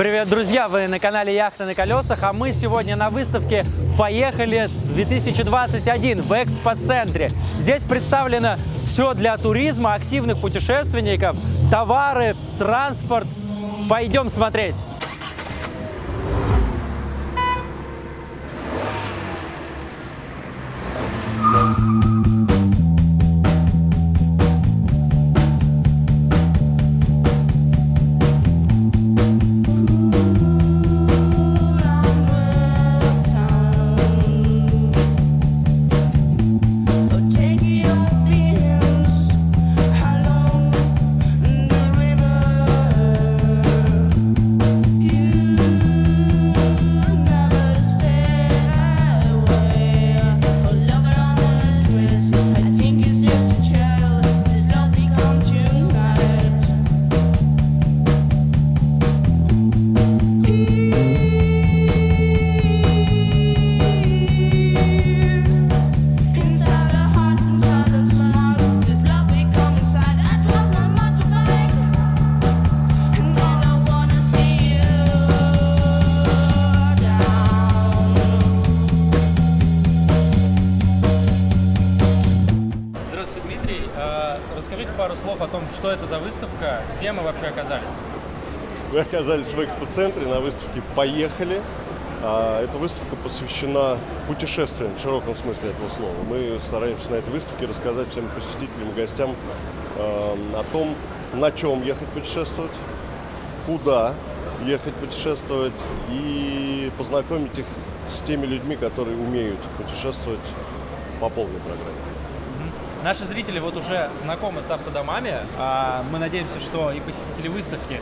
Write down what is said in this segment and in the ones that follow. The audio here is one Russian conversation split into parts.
Привет, друзья! Вы на канале Яхта на колесах, а мы сегодня на выставке «Поехали 2021» в экспоцентре. Здесь представлено все для туризма, активных путешественников, товары, транспорт. Пойдем смотреть! Расскажите пару слов о том, что это за выставка, где мы вообще оказались. Мы оказались в экспоцентре на выставке «Поехали». Эта выставка посвящена путешествиям в широком смысле этого слова. Мы стараемся на этой выставке рассказать всем посетителям и гостям о том, на чем ехать путешествовать, куда ехать путешествовать и познакомить их с теми людьми, которые умеют путешествовать по полной программе. Наши зрители вот уже знакомы с автодомами. Мы надеемся, что и посетители выставки,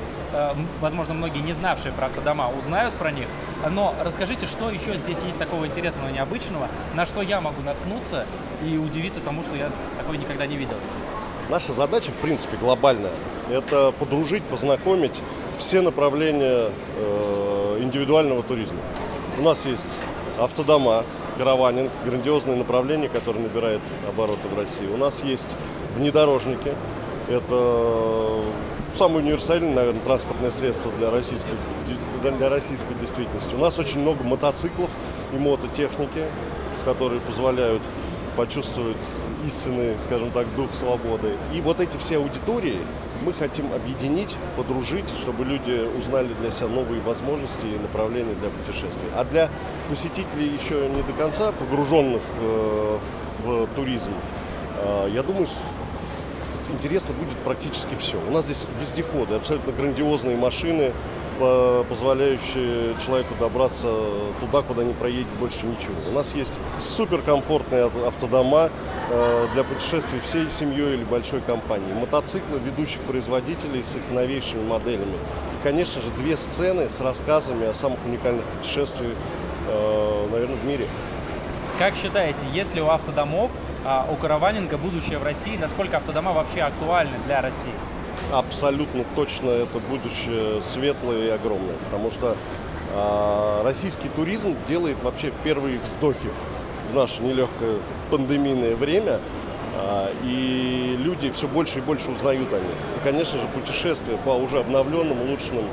возможно, многие не знавшие про автодома, узнают про них. Но расскажите, что еще здесь есть такого интересного, необычного, на что я могу наткнуться и удивиться тому, что я такое никогда не видел. Наша задача, в принципе, глобальная. Это подружить, познакомить все направления индивидуального туризма. У нас есть автодома, караванинг, грандиозное направление, которое набирает обороты в России. У нас есть внедорожники. Это самое универсальное, наверное, транспортное средство для российской действительности. У нас очень много мотоциклов и мототехники, которые позволяют почувствовать истинный, скажем так, дух свободы. И вот эти все аудитории мы хотим объединить, подружить, чтобы люди узнали для себя новые возможности и направления для путешествий. А для посетителей еще не до конца погруженных в туризм, я думаю, интересно будет практически все. У нас здесь вездеходы, абсолютно грандиозные машины, позволяющие человеку добраться туда, куда не проедет больше ничего. У нас есть суперкомфортные автодома для путешествий всей семьей или большой компанией. Мотоциклы ведущих производителей с их новейшими моделями. И, конечно же, две сцены с рассказами о самых уникальных путешествиях, наверное, в мире. Как считаете, есть ли у автодомов, у караванинга будущее в России? Насколько автодома вообще актуальны для России? Абсолютно точно это будущее светлое и огромное, потому что российский туризм делает вообще первые вздохи в наше нелегкое пандемийное время, и люди все больше и больше узнают о них. И, конечно же, путешествия по уже обновленным, улучшенным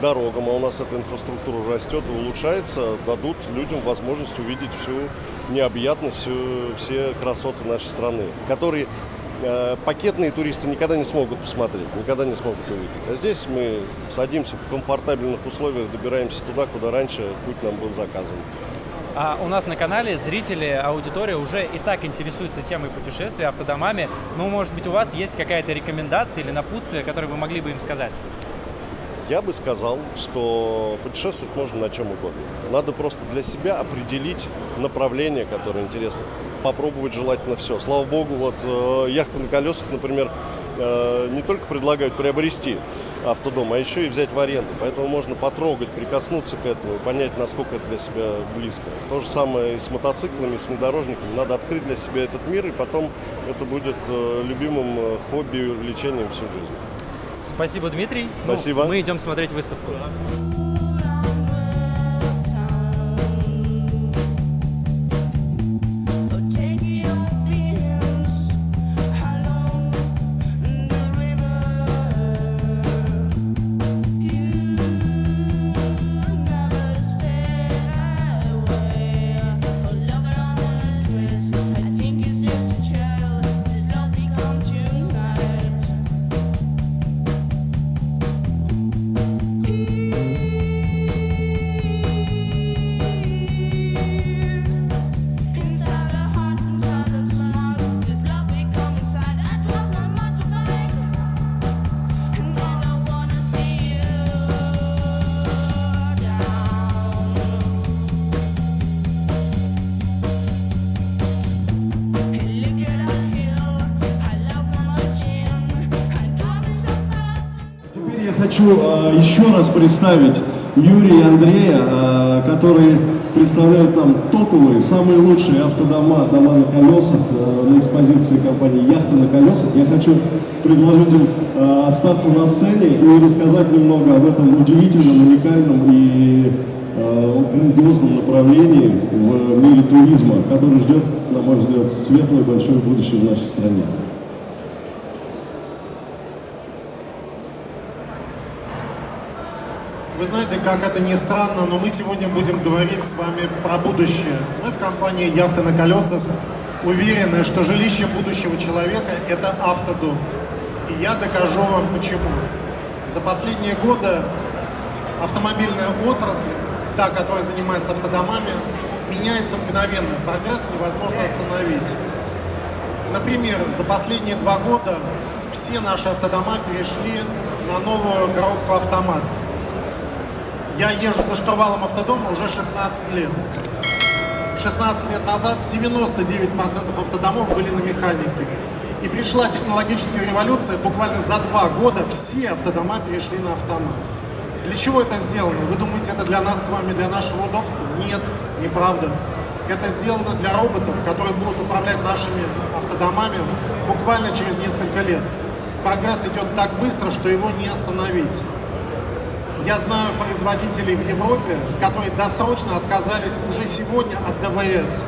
дорогам, а у нас эта инфраструктура растет и улучшается, дадут людям возможность увидеть всю необъятность, все красоты нашей страны, которые пакетные туристы никогда не смогут посмотреть, никогда не смогут увидеть. А здесь мы садимся в комфортабельных условиях, добираемся туда, куда раньше путь нам был заказан. А у нас на канале зрители, аудитория уже и так интересуется темой путешествия, автодомами. Ну, может быть, у вас есть какая-то рекомендация или напутствие, которое вы могли бы им сказать? Я бы сказал, что путешествовать можно на чем угодно. Надо просто для себя определить направление, которое интересно. Попробовать желательно все. Слава богу, вот яхты на колесах, например, не только предлагают приобрести автодом, а еще и взять в аренду. Поэтому можно потрогать, прикоснуться к этому и понять, насколько это для себя близко. То же самое и с мотоциклами, и с внедорожниками. Надо открыть для себя этот мир, и потом это будет любимым хобби и увлечением всю жизнь. Спасибо, Дмитрий. Спасибо. Мы идем смотреть выставку. хочу еще раз представить Юрия и Андрея, которые представляют нам топовые, самые лучшие автодома, дома на колесах на экспозиции компании «Яхта на колесах». Я хочу предложить им остаться на сцене и рассказать немного об этом удивительном, уникальном и грандиозном направлении в мире туризма, который ждет, на мой взгляд, светлое большое будущее в нашей стране. Вы знаете, как это ни странно, но мы сегодня будем говорить с вами про будущее. Мы в компании «Яхта на колесах» уверены, что жилище будущего человека – это автодом. И я докажу вам почему. За последние годы автомобильная отрасль, та, которая занимается автодомами, меняется мгновенно. Прогресс невозможно остановить. Например, за последние 2 года все наши автодома перешли на новую коробку «Автомат». Я езжу за штурвалом автодома уже 16 лет. 16 лет назад 99% автодомов были на механике. И пришла технологическая революция, буквально за 2 года все автодома перешли на автомат. Для чего это сделано? Вы думаете, это для нас с вами, для нашего удобства? Нет, неправда. Это сделано для роботов, которые будут управлять нашими автодомами буквально через несколько лет. Прогресс идет так быстро, что его не остановить. Я знаю производителей в Европе, которые досрочно отказались уже сегодня от ДВС.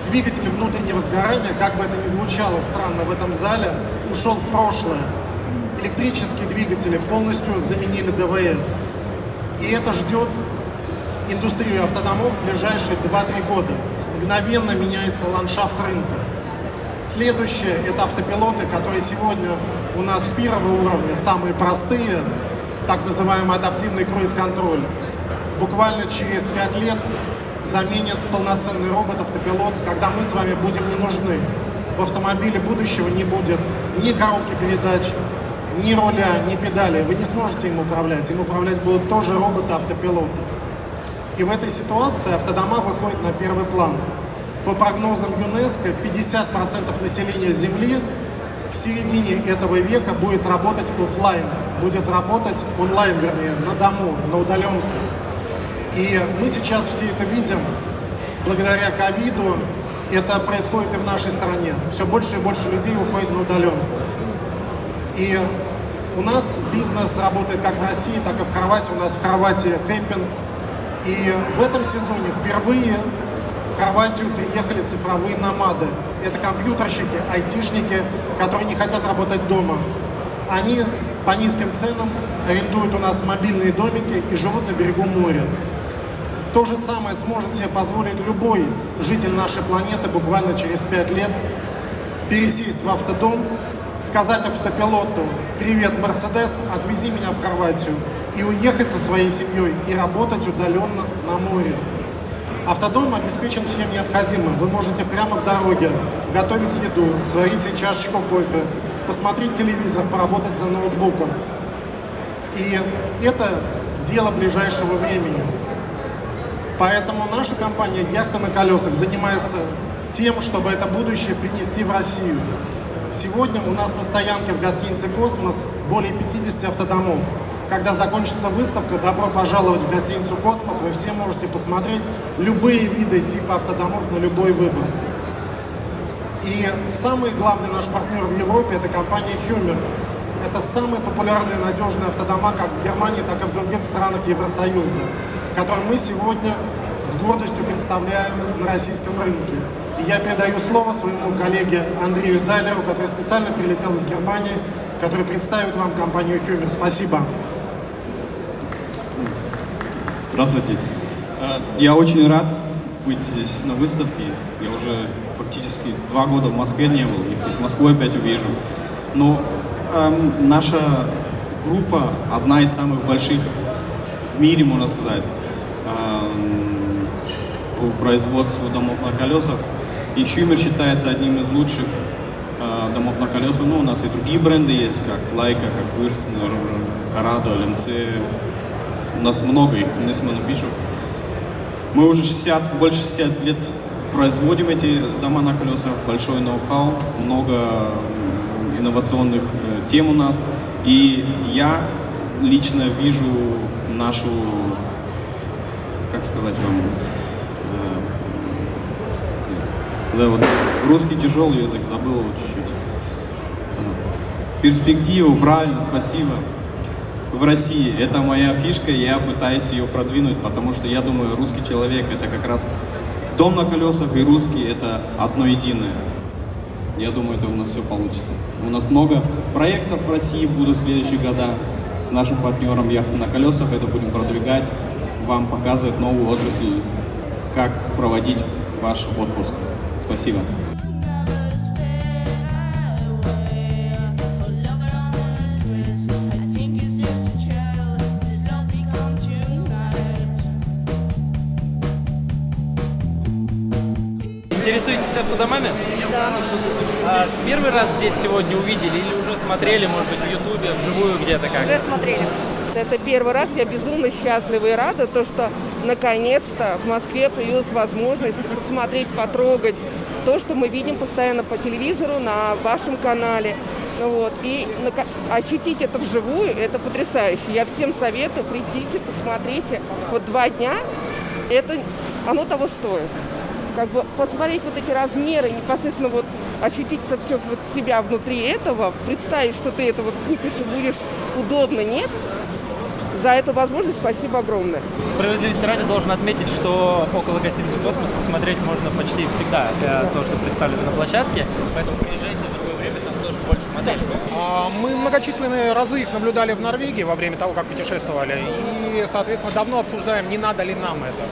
Двигатель внутреннего сгорания, как бы это ни звучало странно в этом зале, ушел в прошлое. Электрические двигатели полностью заменили ДВС. И это ждет индустрию автодомов в ближайшие 2-3 года. Мгновенно меняется ландшафт рынка. Следующее – это автопилоты, которые сегодня у нас первого уровня, самые простые, так называемый адаптивный круиз-контроль. Буквально через 5 лет заменят полноценный робот-автопилот, когда мы с вами будем не нужны. В автомобиле будущего не будет ни коробки передач, ни руля, ни педали. Вы не сможете им управлять. Им управлять будут тоже роботы-автопилоты. И в этой ситуации автодома выходят на первый план. По прогнозам ЮНЕСКО, 50% населения Земли к середине этого века будет работать офлайн, будет работать онлайн, вернее, на дому, на удаленке. И мы сейчас все это видим, благодаря ковиду, это происходит и в нашей стране. Все больше и больше людей уходит на удаленку. И у нас бизнес работает как в России, так и в Хорватии. У нас в Хорватии кемпинг. И в этом сезоне впервые в Хорватию приехали цифровые номады. Это компьютерщики, айтишники, которые не хотят работать дома. Они по низким ценам арендуют у нас мобильные домики и живут на берегу моря. То же самое сможет себе позволить любой житель нашей планеты буквально через 5 лет пересесть в автодом, сказать автопилоту: «Привет, Мерседес, отвези меня в Хорватию», и уехать со своей семьей и работать удаленно на море. Автодом обеспечен всем необходимым. Вы можете прямо в дороге готовить еду, сварить себе чашечку кофе, посмотреть телевизор, поработать за ноутбуком. И это дело ближайшего времени. Поэтому наша компания «Яхта на колесах» занимается тем, чтобы это будущее принести в Россию. Сегодня у нас на стоянке в гостинице «Космос» более 50 автодомов. Когда закончится выставка, добро пожаловать в гостиницу «Космос». Вы все можете посмотреть любые виды типа автодомов на любой выбор. И самый главный наш партнер в Европе – это компания Hummer. Это самые популярные надежные автодома как в Германии, так и в других странах Евросоюза, которые мы сегодня с гордостью представляем на российском рынке. И я передаю слово своему коллеге Андрею Зайлеру, который специально прилетел из Германии, который представит вам компанию Hummer. Спасибо. Здравствуйте. Я очень рад быть здесь на выставке. Я уже фактически 2 года в Москве не был, и Москву опять увижу. Но наша группа одна из самых больших в мире, можно сказать, по производству домов на колесах. И Hummer считается одним из лучших домов на колесах. Ну, у нас и другие бренды есть, как Leica, как Bürstner, Corrado, LMC. У нас много их, Nisman, Bishop. Мы уже больше 60 лет производим эти дома на колесах, большой ноу-хау, много инновационных тем у нас. И я лично вижу нашу, как сказать вам, да, вот русский тяжелый язык, забыл его чуть-чуть. Перспективу, правильно, спасибо. В России. Это моя фишка, и я пытаюсь ее продвинуть, потому что я думаю, русский человек это как раз дом на колесах и русский это одно единое. Я думаю, это у нас все получится. У нас много проектов в России будут в следующие года с нашим партнером «Яхта на колесах». Это будем продвигать, вам показывать новую отрасль, как проводить ваш отпуск. Спасибо. Интересуетесь автодомами? Да. Первый раз здесь сегодня увидели или уже смотрели, может быть, в Ютубе, вживую где-то как? Уже смотрели. Это первый раз, я безумно счастлива и рада, то, что наконец-то в Москве появилась возможность посмотреть, потрогать то, что мы видим постоянно по телевизору, на вашем канале. Вот. И ощутить это вживую, это потрясающе. Я всем советую, придите, посмотрите. Вот 2 дня, оно того стоит. Как бы посмотреть вот эти размеры, непосредственно вот ощутить это все вот себя внутри этого, представить, что ты это вот купишь и будешь удобно, нет. За эту возможность спасибо огромное. Справедливости ради должен отметить, что около гостиницы «Космос» посмотреть можно почти всегда то, что представлено на площадке, поэтому приезжайте в другое время, там тоже больше моделей. Мы многочисленные разы их наблюдали в Норвегии во время того, как путешествовали, и, соответственно, давно обсуждаем, не надо ли нам это.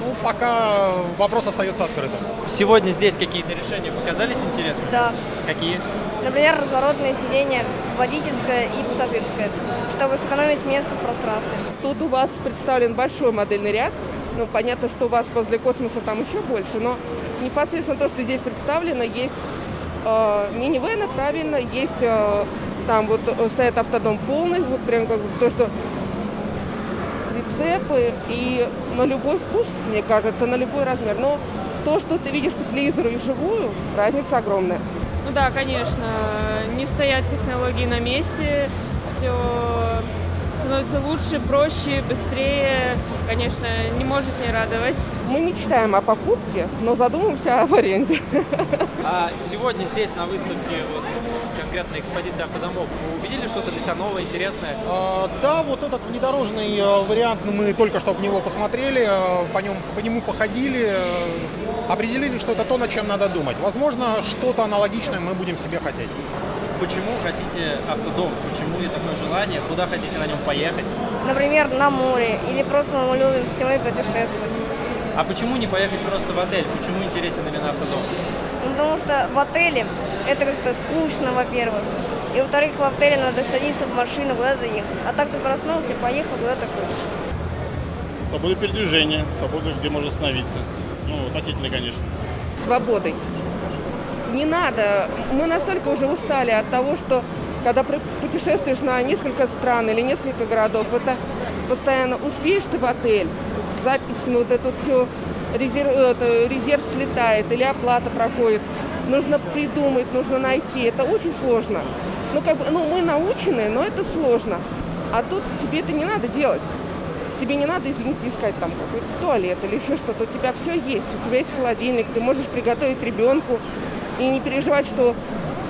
Ну, пока вопрос остается открытым. Сегодня здесь какие-то решения показались интересными? Да. Какие? Например, разворотное сиденье, водительское и пассажирское, чтобы сэкономить место в пространстве. Тут у вас представлен большой модельный ряд. Ну, понятно, что у вас возле «Космоса» там еще больше, но непосредственно то, что здесь представлено, есть минивэны, правильно, есть там вот стоит автодом полный, вот прям как бы то, что прицепы и на любой вкус, мне кажется, на любой размер. Но то, что ты видишь по телевизору и вживую, разница огромная. Ну да, конечно, не стоят технологии на месте, все становится лучше, проще, быстрее, конечно, не может не радовать. Мы мечтаем о покупке, но задумываемся об аренде. А сегодня здесь на выставке вот, конкретной экспозиции автодомов вы увидели что-то для себя новое, интересное? Да, вот этот внедорожный вариант, мы только что в него посмотрели, по нему походили, определили, что это то, над чем надо думать. Возможно, что-то аналогичное мы будем себе хотеть. Почему хотите автодом? Почему и такое желание? Куда хотите на нем поехать? Например, на море или просто мы любим с семьей путешествовать. А почему не поехать просто в отель? Почему интересен именно автодом? Ну, потому что в отеле это как-то скучно, во-первых. И во-вторых, в отеле надо садиться в машину, куда-то ехать. А так ты проснулся и поехал куда ты хочешь. Свобода передвижения, свобода, где можно остановиться. Ну, относительно, конечно. Свободой. Не надо. Мы настолько уже устали от того, что когда путешествуешь на несколько стран или несколько городов, это постоянно успеешь ты в отель, запись, ну вот это все, резерв слетает или оплата проходит. Нужно придумать, нужно найти. Это очень сложно. Мы научены, но это сложно. А тут тебе это не надо делать. Тебе не надо, извините, искать там какой-то туалет или еще что-то. У тебя все есть. У тебя есть холодильник, ты можешь приготовить ребенку. И не переживать, что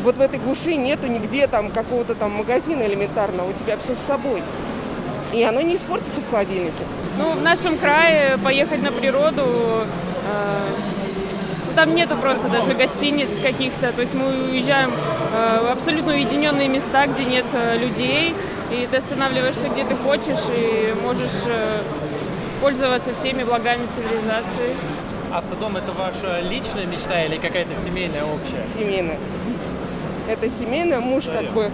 вот в этой глуши нету нигде там какого-то там магазина элементарного. У тебя все с собой. И оно не испортится в холодильнике. Ну, в нашем крае поехать на природу, там нету просто даже гостиниц каких-то. То есть мы уезжаем в абсолютно уединенные места, где нет людей. И ты останавливаешься где ты хочешь и можешь пользоваться всеми благами цивилизации. Автодом – это ваша личная мечта или какая-то семейная общая? Семейная. Это семейная. Муж как бы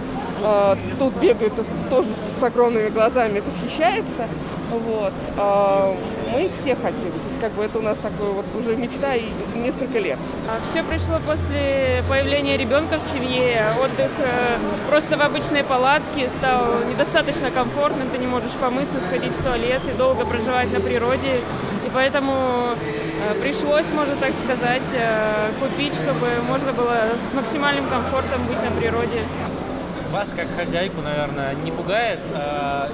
тут бегает, тоже с огромными глазами восхищается. Вот. Мы все хотим. То есть как бы это у нас такое вот уже мечта и несколько лет. Все пришло после появления ребенка в семье. Отдых просто в обычной палатке стал недостаточно комфортным. Ты не можешь помыться, сходить в туалет и долго проживать на природе. И поэтому пришлось, можно так сказать, купить, чтобы можно было с максимальным комфортом быть на природе. вас, как хозяйку, наверное, не пугает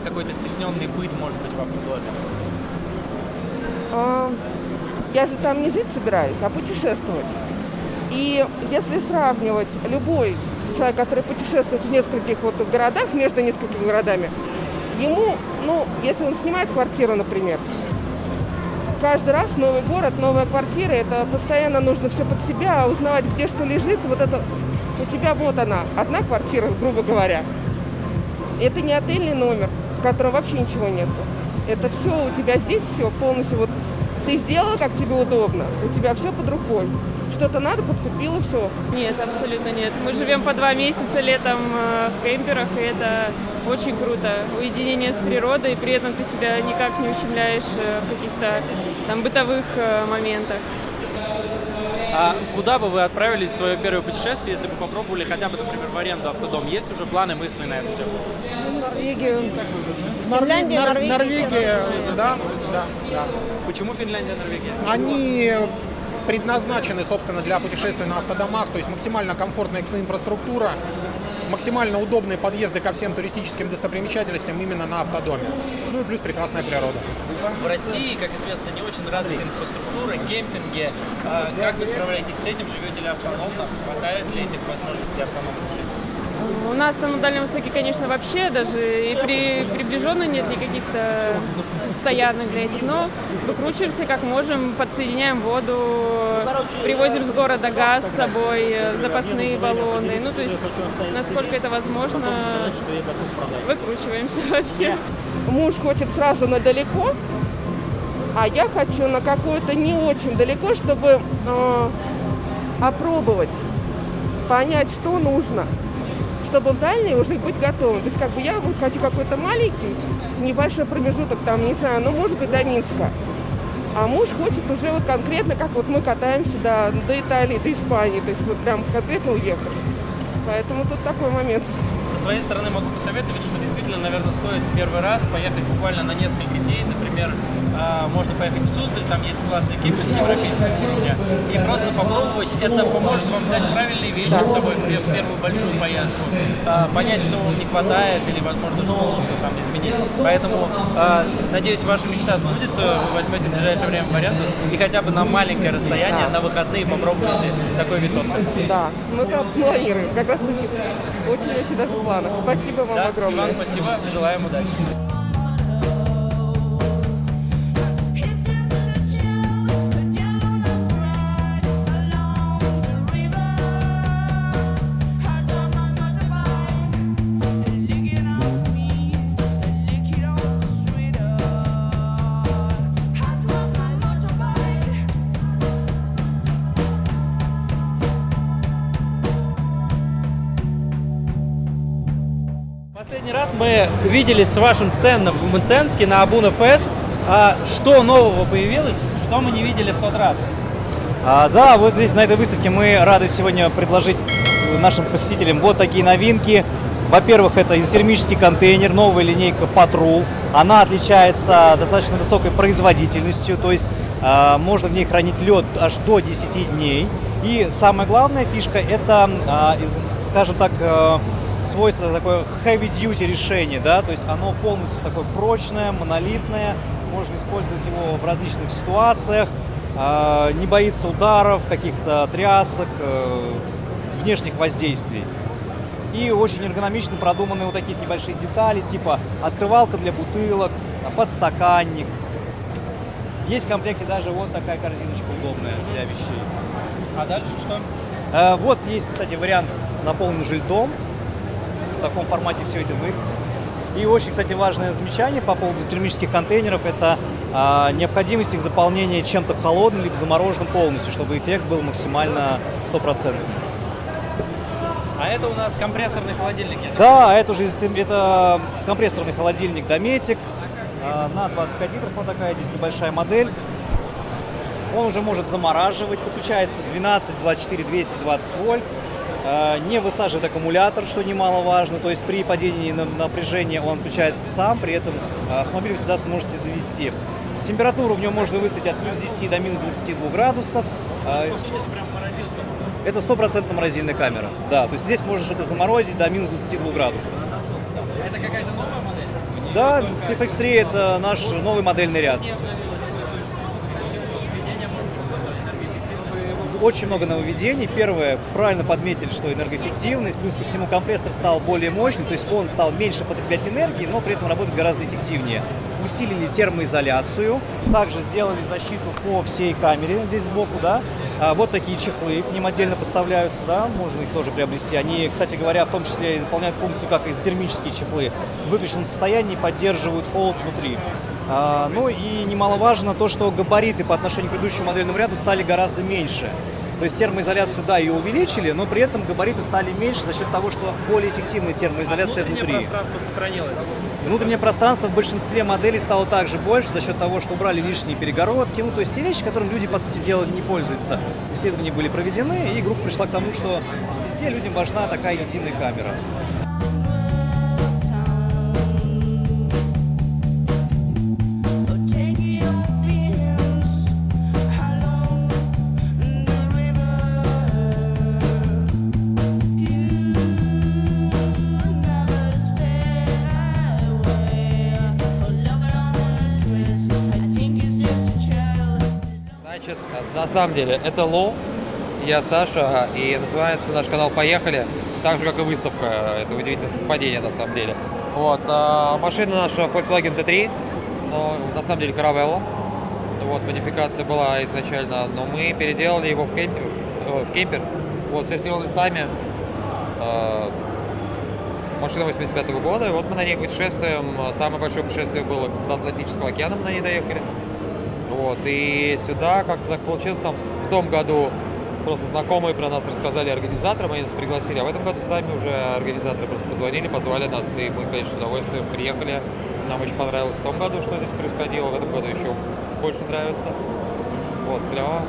какой-то стесненный быт, может быть, в автодоме? Я же там не жить собираюсь, а путешествовать. И если сравнивать любой человек, который путешествует в нескольких вот городах, между несколькими городами, ему, ну, если он снимает квартиру, например, каждый раз новый город, новая квартира, это постоянно нужно все под себя, узнавать, где что лежит, вот это, у тебя вот она, одна квартира, грубо говоря. Это не отельный номер, в котором вообще ничего нету. Это все, у тебя здесь все полностью, вот ты сделала, как тебе удобно, у тебя все под рукой. Что-то надо, подкупила, все. Нет, абсолютно нет. Мы живем по 2 месяца летом в кемперах, и это очень круто. Уединение с природой, и при этом ты себя никак не ущемляешь в каких-то там бытовых моментах. А куда бы вы отправились в свое первое путешествие, если бы попробовали хотя бы, например, в аренду автодом? Есть уже планы, мысли на эту тему? Норвегию. Финляндия, Норвегия, да. Почему Финляндия, Норвегия? Они предназначены, собственно, для путешествий на автодомах, то есть максимально комфортная инфраструктура, максимально удобные подъезды ко всем туристическим достопримечательностям именно на автодоме. Ну и плюс прекрасная природа. В России, как известно, не очень развита инфраструктура, кемпинги. Как вы справляетесь с этим? Живете ли автономно? Хватает ли этих возможностей автономной жизни? У нас на Дальнем Востоке, конечно, вообще даже и приближенно нет никаких-то стоянок для этих, но выкручиваемся как можем, подсоединяем воду, привозим с города газ с собой, запасные баллоны, ну то есть насколько это возможно, выкручиваемся вообще. Муж хочет сразу на далеко, а я хочу на какое-то не очень далеко, чтобы опробовать, понять, что нужно, чтобы в дальней уже быть готовым. То есть как бы я вот хочу какой-то маленький, небольшой промежуток, там, не знаю, ну может быть до Минска. А муж хочет уже вот конкретно, как вот мы катаемся до Италии, до Испании, то есть вот прям конкретно уехать. Поэтому тут такой момент. Со своей стороны могу посоветовать, что действительно, наверное, стоит в первый раз поехать буквально на несколько дней. Например, можно поехать в Суздаль, там есть классный кемпинг европейского уровня, и просто попробовать. Это поможет вам взять правильные вещи с собой в первую большую поездку, понять, что вам не хватает или, возможно, что нужно там изменить. Поэтому, надеюсь, ваша мечта сбудется, вы возьмете в ближайшее время в аренду и хотя бы на маленькое расстояние, на выходные попробуйте такой вид отдыха. Да, мы планируем, как раз очень-очень даже в планах. Спасибо вам огромное. И вам спасибо, желаем удачи. Последний раз мы виделись с вашим стендом в Мценске на Абуна Фест. Что нового появилось, что мы не видели в тот раз? Да, вот здесь на этой выставке мы рады сегодня предложить нашим посетителям вот такие новинки. Во-первых, это изотермический контейнер, новая линейка Patrol. Она отличается достаточно высокой производительностью, то есть можно в ней хранить лед аж до 10 дней. И самая главная фишка это, скажем так, свойство такое heavy-duty решение, да, то есть оно полностью такое прочное, монолитное, можно использовать его в различных ситуациях, не боится ударов, каких-то трясок, внешних воздействий. И очень эргономично продуманы вот такие небольшие детали, типа открывалка для бутылок, подстаканник. Есть в комплекте даже вот такая корзиночка удобная для вещей. А дальше что? Вот есть, кстати, вариант наполненный льдом. В таком формате все это выглядит. И очень, кстати, важное замечание по поводу термических контейнеров – это необходимость их заполнения чем-то холодным либо замороженным полностью, чтобы эффект был максимально стопроцентный. А это у нас компрессорный холодильник? Да, это компрессорный холодильник Dometic на 25 литров, вот такая здесь небольшая модель. Он уже может замораживать, подключается 12, 24, 220 вольт. Не высаживает аккумулятор, что немаловажно, то есть при падении напряжения он включается сам, при этом автомобиль вы всегда сможете завести. Температуру в нем можно выставить от плюс 10 до минус 22 градусов. По сути, это прям морозилка. Это 100% морозильная камера. Да, то есть здесь можно что-то заморозить до минус 22 градусов. Это какая-то новая модель? Да, CFX3 это наш новый модельный ряд. Очень много нововведений. Первое, правильно подметили, что энергоэффективность, плюс ко всему компрессор стал более мощным, то есть он стал меньше потреблять энергии, но при этом работать гораздо эффективнее. Усилили термоизоляцию, также сделали защиту по всей камере здесь сбоку, да. Вот такие чехлы, к ним отдельно поставляются, да, можно их тоже приобрести. Они, кстати говоря, в том числе выполняют функцию как изотермические чехлы. В выключенном состоянии поддерживают холод внутри. Ну и немаловажно то, что габариты по отношению к предыдущему модельному ряду стали гораздо меньше. То есть термоизоляцию, да, ее увеличили, но при этом габариты стали меньше за счет того, что более эффективная термоизоляция внутри. Внутреннее пространство сохранилось. Внутреннее пространство в большинстве моделей стало также больше за счет того, что убрали лишние перегородки. Ну, то есть те вещи, которым люди, по сути дела, не пользуются. Исследования были проведены, и группа пришла к тому, что везде людям важна такая единая камера. Значит, на самом деле, это Ло, я Саша, и называется наш канал «Поехали», так же, как и выставка. Это удивительное совпадение, на самом деле. Вот, машина наша Volkswagen T3, но на самом деле Caravelle. Вот, модификация была изначально, но мы переделали его в кемпер. Вот, все сделали сами. Машина 85-го года, и вот мы на ней путешествуем. Самое большое путешествие было до Атлантического океана, мы на ней доехали. Вот, и сюда как-то так получилось, там в том году просто знакомые про нас рассказали организаторам, они нас пригласили, а в этом году сами уже организаторы просто позвонили, позвали нас, и мы, конечно, с удовольствием приехали. Нам очень понравилось в том году, что здесь происходило, в этом году еще больше нравится. Вот, клево.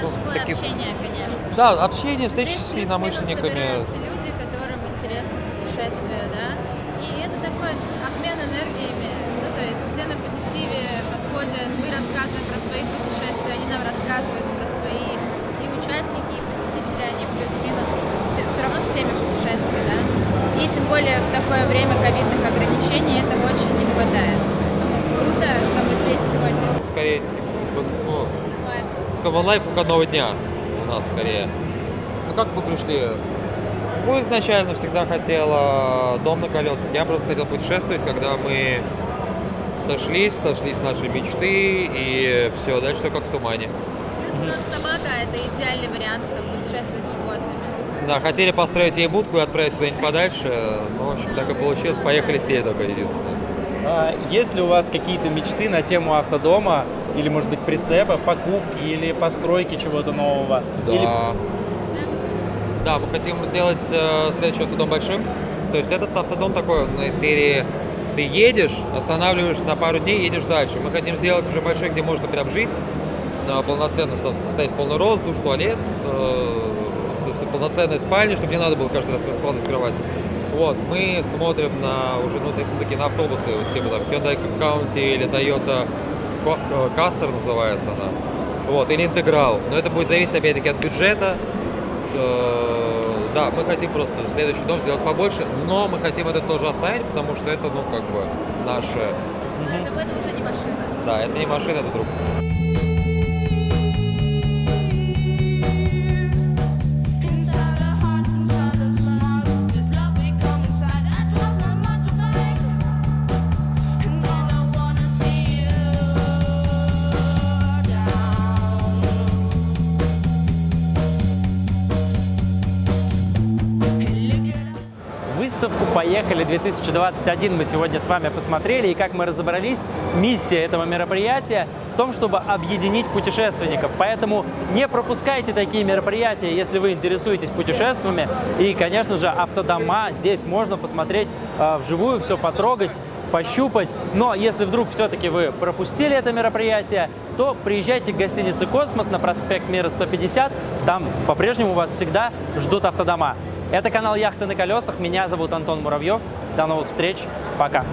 Да, живое общение, конечно. Да, общение, встречи здесь с единомышленниками. Собираются люди, которым интересно путешествие, да, и это такой обмен энергиями, ну, то есть все на позитиве подходят, мы рассказываем про свои путешествия, они нам рассказывают про свои, и участники, и посетители, они плюс-минус все равно в теме путешествия, да, и тем более в такое время ковидных ограничений этого очень не хватает, поэтому круто, что мы здесь сегодня. Скорее, типа, ну, Common Life выходного дня у нас скорее. Ну как мы пришли? Ну, изначально всегда хотела дом на колесах. Я просто хотел путешествовать, когда мы сошлись наши мечты, и все, дальше все как в тумане. Плюс у нас собака — это идеальный вариант, чтобы путешествовать с животными. Да, хотели построить ей будку и отправить куда-нибудь подальше, но, в общем, так и получилось. Поехали с ней только единственное. Есть ли у вас какие-то мечты на тему автодома, или, может быть, прицепа, покупки или постройки чего-то нового? Да. Или... Да, мы хотим сделать следующий автодом большим. То есть этот автодом такой, на серии ты едешь, останавливаешься на пару дней, едешь дальше. Мы хотим сделать уже большой, где можно прям жить, полноценно стоять в полный рост, душ, туалет, полноценная спальня, чтобы не надо было каждый раз раскладывать кровать. Вот, мы смотрим на уже, ну, такие на автобусы, вот, типа там Hyundai County или Toyota Caster называется она. Вот, или Интеграл. Но это будет зависеть опять-таки от бюджета. Да, мы хотим просто следующий дом сделать побольше, но мы хотим это тоже оставить, потому что это, ну, как бы, наше... Это уже не машина. Да, это не машина, это друг. Выставку «Поехали 2021» мы сегодня с вами посмотрели, и как мы разобрались, миссия этого мероприятия в том, чтобы объединить путешественников. Поэтому не пропускайте такие мероприятия, если вы интересуетесь путешествиями. И, конечно же, автодома здесь можно посмотреть вживую, все потрогать, пощупать. Но если вдруг все-таки вы пропустили это мероприятие, то приезжайте к гостинице «Космос» на проспект Мира 150. Там по-прежнему вас всегда ждут автодома. Это канал «Яхты на колесах». Меня зовут Антон Муравьев. До новых встреч. Пока.